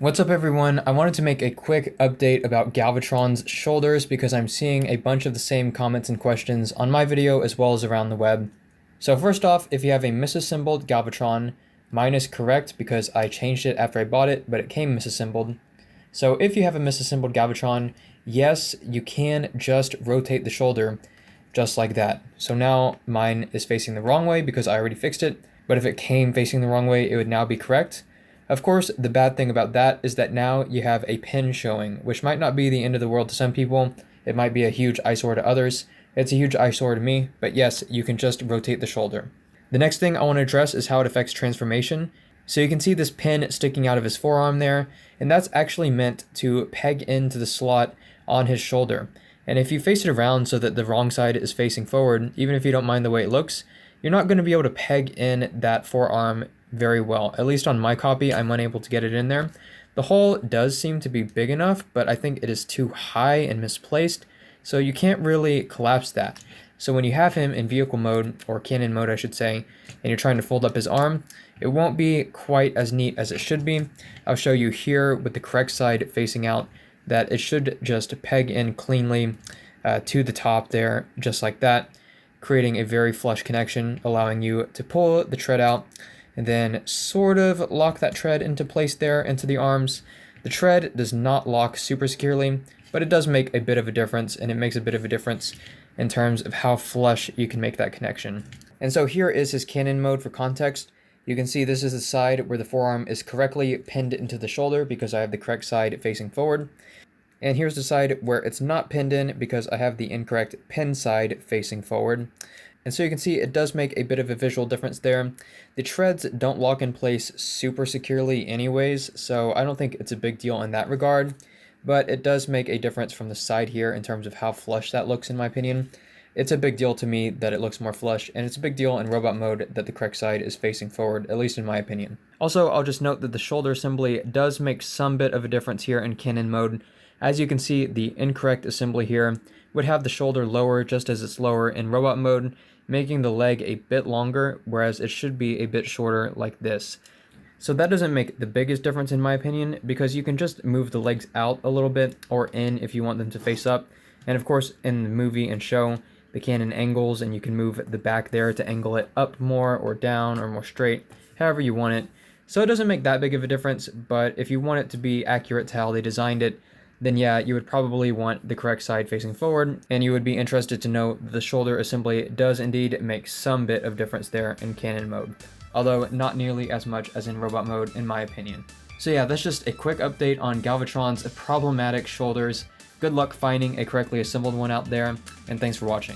What's up everyone? I wanted to make a quick update about Galvatron's shoulders because I'm seeing a bunch of the same comments and questions on my video as well as around the web. So first off, if you have a misassembled Galvatron, mine is correct because I changed it after I bought it, but it came misassembled. So if you have a misassembled Galvatron, yes, you can just rotate the shoulder just like that. So now mine is facing the wrong way because I already fixed it, but if it came facing the wrong way, it would now be correct. Of course, the bad thing about that is that now you have a pin showing, which might not be the end of the world to some people. It might be a huge eyesore to others. It's a huge eyesore to me, but yes, you can just rotate the shoulder. The next thing I want to address is how it affects transformation. So you can see this pin sticking out of his forearm there, and that's actually meant to peg into the slot on his shoulder. And if you face it around so that the wrong side is facing forward, even if you don't mind the way it looks, you're not going to be able to peg in that forearm very well. At least on my copy, I'm unable to get it in there. The hole does seem to be big enough, but I think it is too high and misplaced, so you can't really collapse that. So when you have him in vehicle mode, or cannon mode I should say, and you're trying to fold up his arm, it won't be quite as neat as it should be. I'll show you here with the correct side facing out that it should just peg in cleanly to the top there, just like that, creating a very flush connection, allowing you to pull the tread out and then sort of lock that tread into place there into the arms. The tread does not lock super securely, but it does make a bit of a difference, and it makes a bit of a difference in terms of how flush you can make that connection. And so here is his cannon mode for context. You can see this is the side where the forearm is correctly pinned into the shoulder because I have the correct side facing forward. And here's the side where it's not pinned in because I have the incorrect pin side facing forward. And so you can see it does make a bit of a visual difference there. The treads don't lock in place super securely anyways, so I don't think it's a big deal in that regard, but it does make a difference from the side here in terms of how flush that looks in my opinion. It's a big deal to me that it looks more flush, and it's a big deal in robot mode that the correct side is facing forward, at least in my opinion. Also, I'll just note that the shoulder assembly does make some bit of a difference here in cannon mode. As you can see, the incorrect assembly here would have the shoulder lower just as it's lower in robot mode, making the leg a bit longer, whereas it should be a bit shorter like this. So that doesn't make the biggest difference in my opinion, because you can just move the legs out a little bit or in if you want them to face up. And of course, in the movie and show, the cannon angles, and you can move the back there to angle it up more or down or more straight, however you want it. So it doesn't make that big of a difference, but if you want it to be accurate to how they designed it, then yeah, you would probably want the correct side facing forward, and you would be interested to know that the shoulder assembly does indeed make some bit of difference there in cannon mode, although not nearly as much as in robot mode in my opinion. So yeah, that's just a quick update on Galvatron's problematic shoulders. Good luck finding a correctly assembled one out there, and thanks for watching.